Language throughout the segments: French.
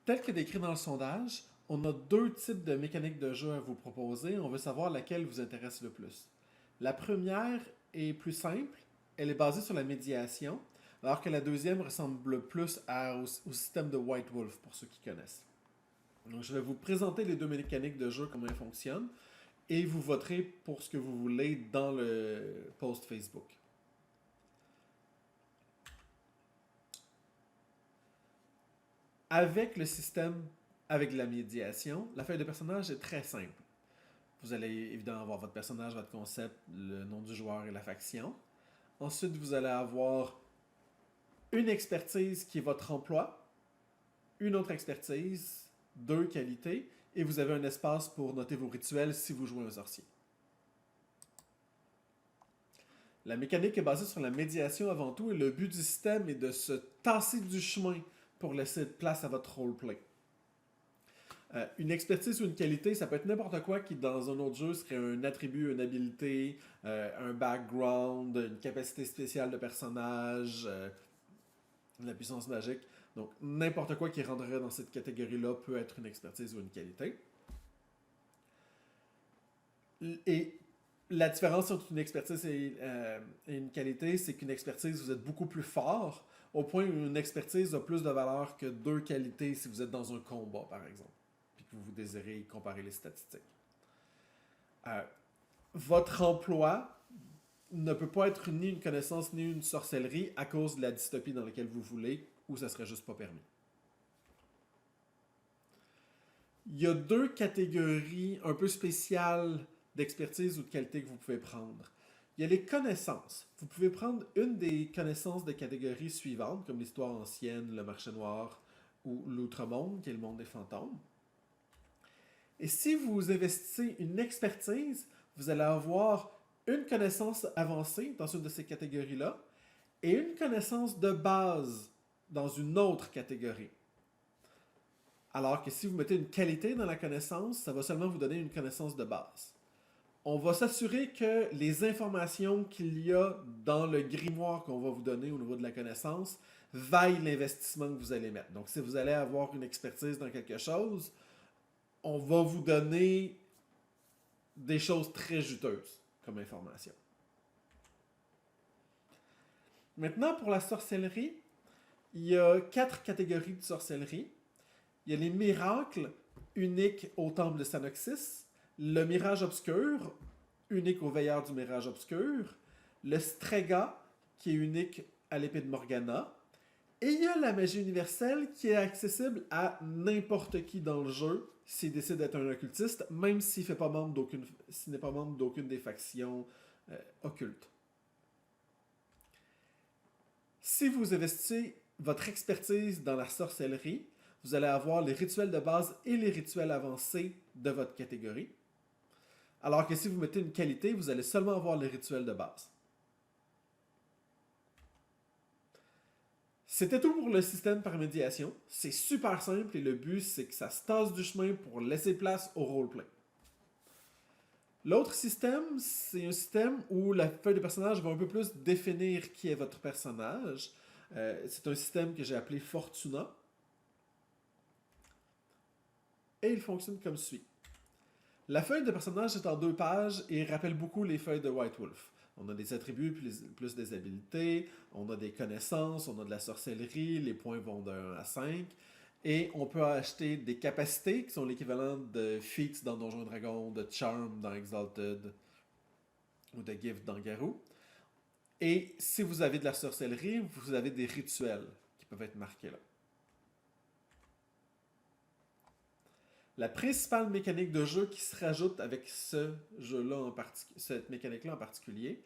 Tel que décrit dans le sondage, on a deux types de mécaniques de jeu à vous proposer. On veut savoir laquelle vous intéresse le plus. La première est plus simple. Elle est basée sur la médiation, alors que la deuxième ressemble plus au système de White Wolf, pour ceux qui connaissent. Donc, je vais vous présenter les deux mécaniques de jeu, comment elles fonctionnent, et vous voterez pour ce que vous voulez dans le post Facebook. Avec le système, avec la médiation, la feuille de personnage est très simple. Vous allez évidemment avoir votre personnage, votre concept, le nom du joueur et la faction. Ensuite, vous allez avoir une expertise qui est votre emploi, une autre expertise, deux qualités, et vous avez un espace pour noter vos rituels si vous jouez un sorcier. La mécanique est basée sur la médiation avant tout, et le but du système est de se tasser du chemin pour laisser de place à votre roleplay. Une expertise ou une qualité, ça peut être n'importe quoi qui, dans un autre jeu, serait un attribut, une habilité, un background, une capacité spéciale de personnage, la puissance magique. Donc, n'importe quoi qui rentrerait dans cette catégorie-là peut être une expertise ou une qualité. Et la différence entre une expertise et une qualité, c'est qu'une expertise, vous êtes beaucoup plus fort, au point où une expertise a plus de valeur que deux qualités si vous êtes dans un combat, par exemple, puis que vous désirez comparer les statistiques. Euh, Votre emploi ne peut pas être ni une connaissance ni une sorcellerie à cause de la dystopie dans laquelle vous voulez, ou ça serait juste pas permis. Il y a deux catégories un peu spéciales d'expertise ou de qualité que vous pouvez prendre. Il y a les connaissances. Vous pouvez prendre une des connaissances de catégories suivantes, comme l'histoire ancienne, le marché noir ou l'outre-monde, qui est le monde des fantômes. Et si vous investissez une expertise, vous allez avoir une connaissance avancée dans une de ces catégories-là et une connaissance de base dans une autre catégorie. Alors que si vous mettez une qualité dans la connaissance, ça va seulement vous donner une connaissance de base. On va s'assurer que les informations qu'il y a dans le grimoire qu'on va vous donner au niveau de la connaissance vaillent l'investissement que vous allez mettre. Donc, si vous allez avoir une expertise dans quelque chose, on va vous donner des choses très juteuses comme information. Maintenant, pour la sorcellerie, il y a 4 catégories de sorcellerie. Il y a les miracles uniques au temple de Sanoxis, le mirage obscur, unique au veilleur du mirage obscur, le strega, qui est unique à l'épée de Morgana, et il y a la magie universelle qui est accessible à n'importe qui dans le jeu s'il décide d'être un occultiste, même s'il n'est pas membre d'aucune des factions occultes. Si vous investissez votre expertise dans la sorcellerie, vous allez avoir les rituels de base et les rituels avancés de votre catégorie. Alors que si vous mettez une qualité, vous allez seulement avoir les rituels de base. C'était tout pour le système par médiation. C'est super simple et le but, c'est que ça se tasse du chemin pour laisser place au roleplay. L'autre système, c'est un système où la feuille de personnage va un peu plus définir qui est votre personnage. C'est un système que j'ai appelé Fortuna. Et il fonctionne comme suit. La feuille de personnage est en 2 pages et rappelle beaucoup les feuilles de White Wolf. On a des attributs plus des habiletés, on a des connaissances, on a de la sorcellerie, les points vont de 1 à 5. Et on peut acheter des capacités qui sont l'équivalent de feats dans Donjons et Dragons, de charm dans Exalted ou de gift dans Garou. Et si vous avez de la sorcellerie, vous avez des rituels qui peuvent être marqués là. La principale mécanique de jeu qui se rajoute avec ce jeu-là cette mécanique-là en particulier,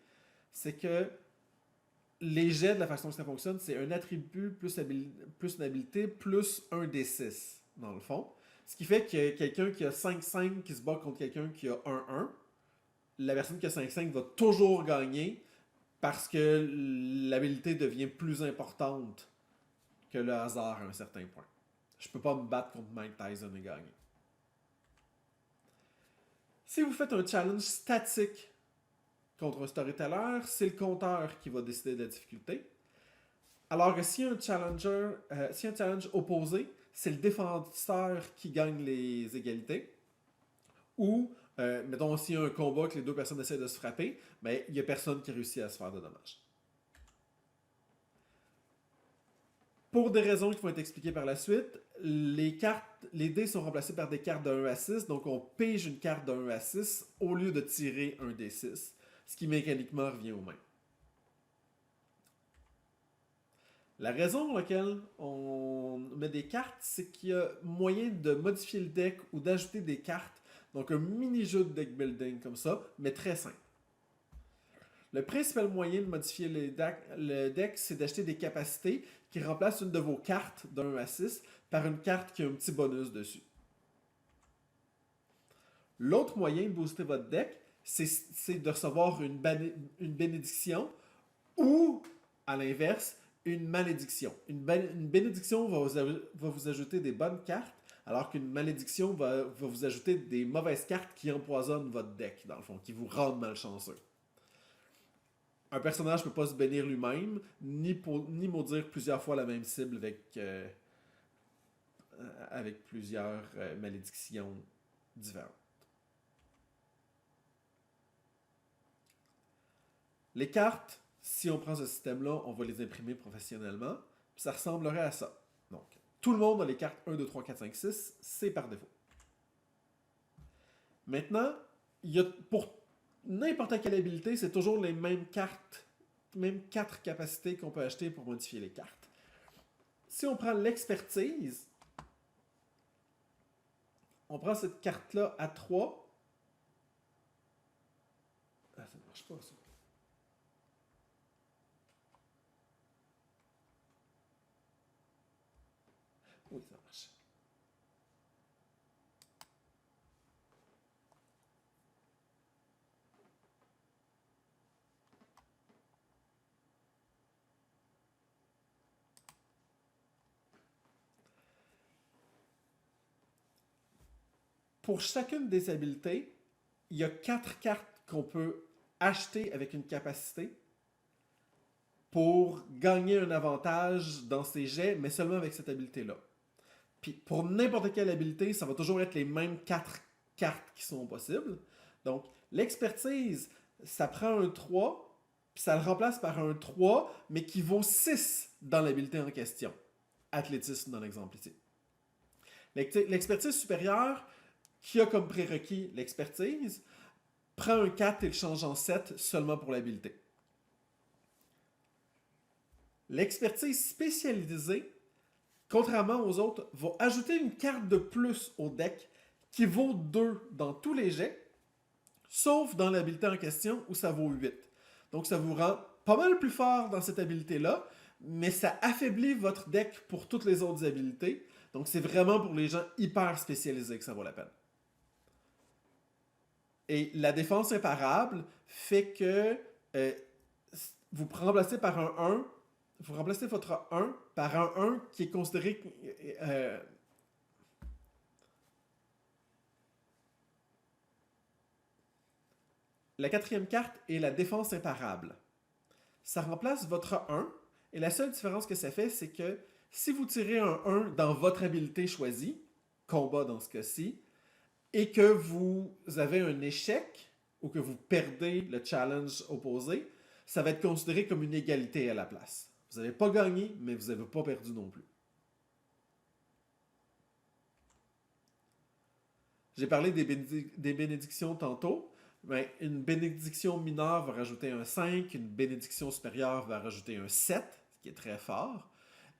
c'est que les jets de la façon que ça fonctionne, c'est un attribut plus une habilité plus un D6, dans le fond. Ce qui fait que quelqu'un qui a 5-5 qui se bat contre quelqu'un qui a 1-1, la personne qui a 5-5 va toujours gagner parce que l'habilité devient plus importante que le hasard à un certain point. Je peux pas me battre contre Mike Tyson et gagner. Si vous faites un challenge statique contre un storyteller, c'est le compteur qui va décider de la difficulté. Alors que si un challenge opposé, c'est le défenseur qui gagne les égalités. Ou, mettons, s'il y a un combat que les deux personnes essaient de se frapper, ben, il n'y a personne qui réussit à se faire de dommages. Pour des raisons qui vont être expliquées par la suite, les dés sont remplacés par des cartes de 1 à 6, donc on pige une carte de 1 à 6 au lieu de tirer un D6, ce qui mécaniquement revient au même. La raison pour laquelle on met des cartes, c'est qu'il y a moyen de modifier le deck ou d'ajouter des cartes, donc un mini-jeu de deck building comme ça, mais très simple. Le principal moyen de modifier le deck, c'est d'acheter des capacités qui remplacent une de vos cartes d'un à 6 par une carte qui a un petit bonus dessus. L'autre moyen de booster votre deck, c'est de recevoir une bénédiction ou, à l'inverse, une malédiction. Une bénédiction va vous ajouter des bonnes cartes, alors qu'une malédiction va vous ajouter des mauvaises cartes qui empoisonnent votre deck, dans le fond, qui vous rendent malchanceux. Un personnage ne peut pas se bénir lui-même, ni maudire plusieurs fois la même cible avec plusieurs malédictions différentes. Les cartes, si on prend ce système-là, on va les imprimer professionnellement. Puis ça ressemblerait à ça. Donc, tout le monde a les cartes 1, 2, 3, 4, 5, 6. C'est par défaut. Maintenant, pour n'importe quelle habilité, c'est toujours les mêmes cartes, même 4 capacités qu'on peut acheter pour modifier les cartes. Si on prend l'expertise, on prend cette carte-là à 3. Ah, ça ne marche pas, ça. Oui, ça marche. Pour chacune des habiletés, il y a 4 cartes qu'on peut acheter avec une capacité pour gagner un avantage dans ces jets, mais seulement avec cette habileté-là. Puis pour n'importe quelle habileté, ça va toujours être les mêmes 4 cartes qui sont possibles. Donc, l'expertise, ça prend un 3, puis ça le remplace par un 3, mais qui vaut 6 dans l'habileté en question. Athlétisme dans l'exemple ici. L'expertise supérieure, qui a comme prérequis l'expertise, prend un 4 et le change en 7 seulement pour l'habileté. L'expertise spécialisée, contrairement aux autres, va ajouter une carte de plus au deck qui vaut 2 dans tous les jets, sauf dans l'habileté en question où ça vaut 8. Donc ça vous rend pas mal plus fort dans cette habileté-là, mais ça affaiblit votre deck pour toutes les autres habiletés. Donc c'est vraiment pour les gens hyper spécialisés que ça vaut la peine. Et la défense imparable fait que vous remplacez par un 1, vous remplacez votre 1 par un 1 qui est considéré la quatrième carte est la défense imparable. Ça remplace votre 1 et la seule différence que ça fait, c'est que si vous tirez un 1 dans votre habileté choisie, combat dans ce cas-ci, et que vous avez un échec ou que vous perdez le challenge opposé, ça va être considéré comme une égalité à la place. Vous n'avez pas gagné, mais vous n'avez pas perdu non plus. J'ai parlé des bénédictions tantôt. Ben, une bénédiction mineure va rajouter un 5, une bénédiction supérieure va rajouter un 7, ce qui est très fort,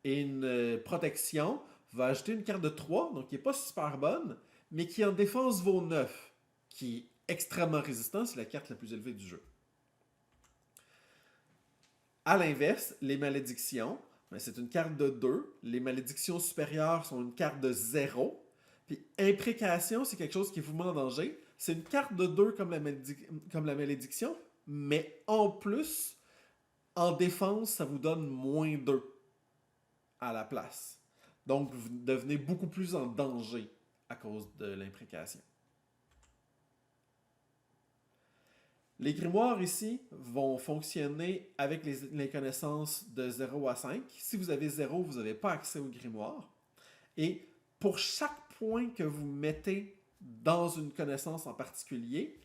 et une protection va ajouter une carte de 3, donc qui n'est pas super bonne, mais qui en défense vaut 9, qui est extrêmement résistant, c'est la carte la plus élevée du jeu. A l'inverse, les malédictions, ben c'est une carte de 2, les malédictions supérieures sont une carte de 0, puis imprécation, c'est quelque chose qui vous met en danger. C'est une carte de 2 comme la malédiction, mais en plus, en défense, ça vous donne moins 2 à la place. Donc, vous devenez beaucoup plus en danger à cause de l'imprécation. Les grimoires ici vont fonctionner avec les connaissances de 0 à 5. Si vous avez 0, vous n'avez pas accès aux grimoires. Et pour chaque point que vous mettez dans une connaissance en particulier,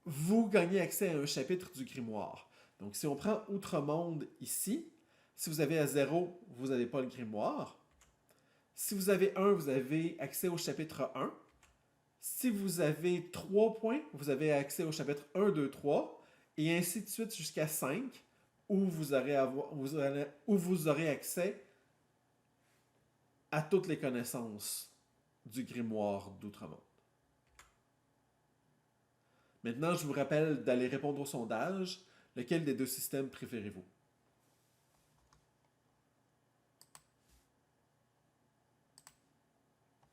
vous gagnez accès à un chapitre du grimoire. Donc, si on prend Outre-Monde ici, si vous avez à 0, vous n'avez pas le grimoire. Si vous avez 1, vous avez accès au chapitre 1. Si vous avez 3 points, vous avez accès au chapitre 1, 2, 3, et ainsi de suite jusqu'à 5, où vous aurez accès à toutes les connaissances du grimoire d'Outre-Monde. Maintenant, je vous rappelle d'aller répondre au sondage. Lequel des deux systèmes préférez-vous?